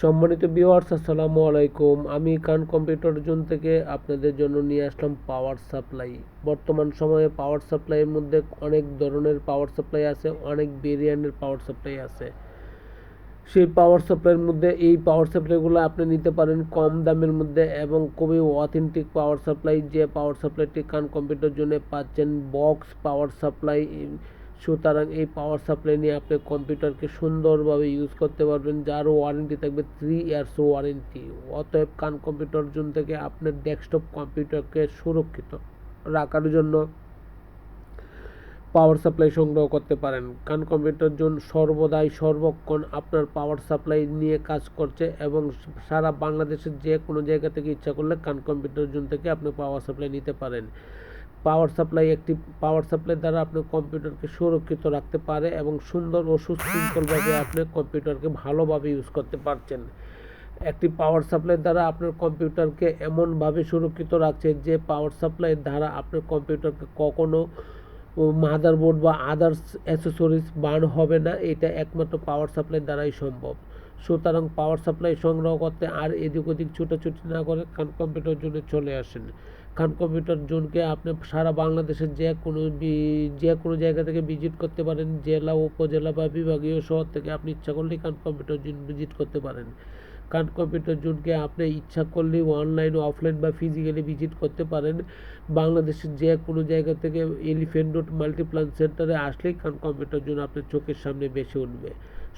সম্মানিত ভিউয়ার্স, আসসালামু আলাইকুম। আমি খান কম্পিউটার জোন থেকে আপনাদের জন্য নিয়ে আসলাম পাওয়ার সাপ্লাই। বর্তমান সময়ে পাওয়ার সাপ্লাইয়ের মধ্যে অনেক ধরনের পাওয়ার সাপ্লাই আছে, অনেক ভেরিয়েন্টের পাওয়ার সাপ্লাই আছে। সেই পাওয়ার সাপ্লাইয়ের মধ্যে এই পাওয়ার সাপ্লাইগুলো আপনি নিতে পারেন কম দামের মধ্যে এবং খুবই অথেন্টিক পাওয়ার সাপ্লাই। যে পাওয়ার সাপ্লাইটি খান কম্পিউটার জন্য পাচ্ছেন বক্স পাওয়ার সাপ্লাই। সুতরাং এই পাওয়ার সাপ্লাই নিয়ে আপনি কম্পিউটারকে সুন্দরভাবে ইউজ করতে পারবেন, যার ওয়ারেন্টি থাকবে 3 ইয়ার্স ওয়ারেন্টি। অতএব খান কম্পিউটার জোন থেকে আপনার ডেস্কটপ কম্পিউটারকে সুরক্ষিত রাখার জন্য পাওয়ার সাপ্লাই সংগ্রহ করতে পারেন। খান কম্পিউটার জোন সর্বদাই সর্বক্ষণ আপনার পাওয়ার সাপ্লাই নিয়ে কাজ করছে এবং সারা বাংলাদেশের যে কোনো জায়গা থেকে ইচ্ছা করলে খান কম্পিউটার জোন থেকে আপনি পাওয়ার সাপ্লাই নিতে পারেন। পাওয়ার সাপ্লাই একটি পাওয়ার সাপ্লাই দ্বারা আপনার কম্পিউটারকে সুরক্ষিত রাখতে পারে এবং সুন্দর ও সুশৃঙ্খলভাবে আপনি কম্পিউটারকে ভালোভাবে ইউজ করতে পারছেন। একটি পাওয়ার সাপ্লাই দ্বারা আপনার কম্পিউটারকে এমনভাবে সুরক্ষিত রাখছে যে পাওয়ার সাপ্লাই দ্বারা আপনার কম্পিউটারকে কখনো মাদারবোর্ড বা আদার্স অ্যাসেসরিজ বার্ন হবে না। এটা একমাত্র পাওয়ার সাপ্লাই দ্বারাই সম্ভব। সুতরাং পাওয়ার সাপ্লাই সংগ্রহ করতে আর এদিক ওদিক ছুটাছুটি না করে খান কম্পিউটার জোনে চলে আসেন। খান কম্পিউটার জোনকে আপনি সারা বাংলাদেশের যে কোনো জায়গা থেকে ভিজিট করতে পারেন। জেলা, উপজেলা বা বিভাগীয় শহর থেকে আপনি ইচ্ছা করলেই খান কম্পিউটার জোন ভিজিট করতে পারেন। খান কম্পিউটার জোনকে আপনি ইচ্ছা করলে অনলাইন, অফলাইন বা ফিজিক্যালি ভিজিট করতে পারেন। বাংলাদেশের যে কোনো জায়গা থেকে এলিফ্যান্ট রোড মাল্টিপ্লান সেন্টারে আসলেই খান কম্পিউটার জোন আপনার চোখের সামনে ভেসে উঠবে।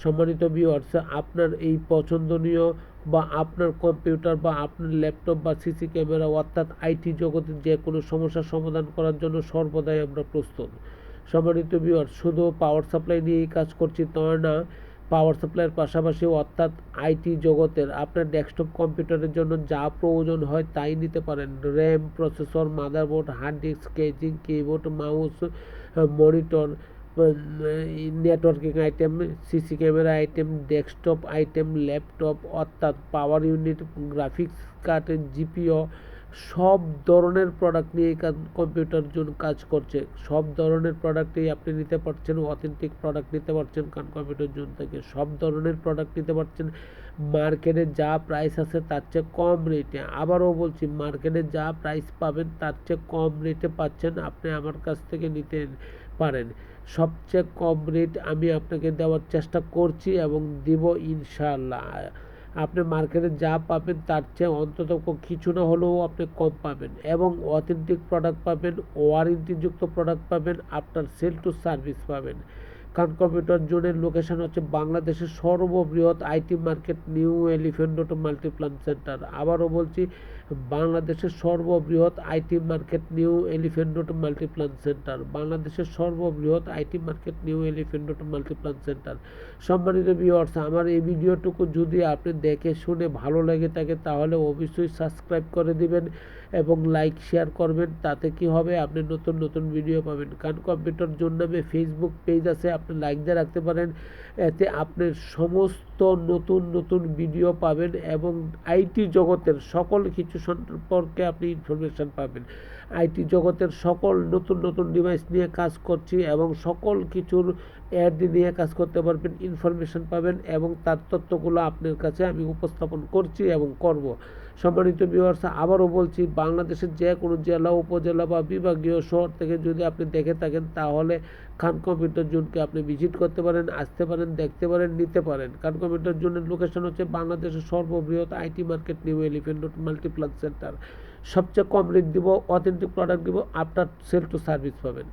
সম্মানিত ভিউয়ার্স, আপনার এই পছন্দনীয় বা আপনার কম্পিউটার বা আপনার ল্যাপটপ বা সিসি ক্যামেরা অর্থাৎ আইটি জগতের যে কোনো সমস্যার সমাধান করার জন্য সর্বদাই আমরা প্রস্তুত। সম্মানিত ভিউয়ার্স, শুধু পাওয়ার সাপ্লাই নিয়েই কাজ করছি তা না, পাওয়ার সাপ্লাইয়ের পাশাপাশি অর্থাৎ আইটি জগতের আপনার ডেস্কটপ কম্পিউটারের জন্য যা প্রয়োজন হয় তাই নিতে পারেন। RAM, processor, motherboard, hard disk, casing, keyboard, mouse, monitor, networking item, CC camera item, desktop item, laptop অর্থাৎ power unit, graphics card, GPU, সব ধরনের প্রোডাক্ট নিয়ে কম্পিউটার জোন কাজ করছে। সব ধরনের প্রোডাক্টই আপনি নিতে পারছেন, অথেন্টিক প্রোডাক্ট নিতে পারছেন খান কম্পিউটার জোন থেকে। সব ধরনের প্রোডাক্ট নিতে পারছেন মার্কেটে যা প্রাইস আছে তার চেয়ে কম রেটে। আবারও বলছি, মার্কেটে যা প্রাইস পাবেন তার চেয়ে কম রেটে পাচ্ছেন। আপনি আমার কাছ থেকে নিতে পারেন। সবচেয়ে কম রেট আমি আপনাকে দেওয়ার চেষ্টা করছি এবং দিব ইনশাআল্লাহ। আপনি মার্কেটে যা পাবেন তার চেয়ে অন্তত কিছু না হলেও আপনি কম পাবেন এবং অথেন্টিক প্রোডাক্ট পাবেন, ওয়ারেন্টিযুক্ত প্রোডাক্ট পাবেন, আফটার সেল টু সার্ভিস পাবেন। খান কম্পিউটার জোনের লোকেশন হচ্ছে বাংলাদেশের সর্ববৃহৎ IT market, New Elephant road Multiplan centre. আবারও বলছি, বাংলাদেশের সর্ববৃহৎ IT market, New Elephant road Multiplan centre. বাংলাদেশের সর্ববৃহৎ IT market, New Elephant road Multiplan centre. সম্মানিত ভিউয়ার্স, আমার এই ভিডিওটুকু যদি আপনি দেখে শুনে ভালো লেগে থাকে তাহলে অবশ্যই সাবস্ক্রাইব করে দিবেন এবং লাইক শেয়ার করবেন। তাতে কি হবে, আপনি নতুন নতুন ভিডিও পাবেন। খান কম্পিউটার জোন নামে ফেসবুক পেজ আছে, আপনি লাইক দিয়ে রাখতে পারেন। এতে আপনি সমস্ত নতুন নতুন ভিডিও পাবেন এবং আইটি জগতের সকল কিছু সম্পর্কে আপনি ইনফরমেশান পাবেন। আইটি জগতের সকল নতুন নতুন ডিভাইস নিয়ে কাজ করছি এবং সকল কিছুর অ্যাড নিয়ে কাজ করতে পারবেন, ইনফরমেশান পাবেন এবং তার তথ্যগুলো আপনার কাছে আমি উপস্থাপন করছি এবং করব। সম্মানিত ভিউয়ার্স, আবারও বলছি, বাংলাদেশের যে কোনো জেলা, উপজেলা বা বিভাগীয় শহর থেকে যদি আপনি দেখে থাকেন তাহলে খান কম্পিউটার জোনকে আপনি ভিজিট করতে পারেন, আসতে পারেন, দেখতে পারেন, নিতে পারেন। খান কম্পিউটার জোনের লোকেশন হচ্ছে বাংলাদেশের সর্ববৃহৎ IT market, New Elephant Road Multiplex Centre. সবচেয়ে কম রেট দিব, অথেন্টিক প্রোডাক্ট দিব, আফটার সেল টু সার্ভিস পাবেন।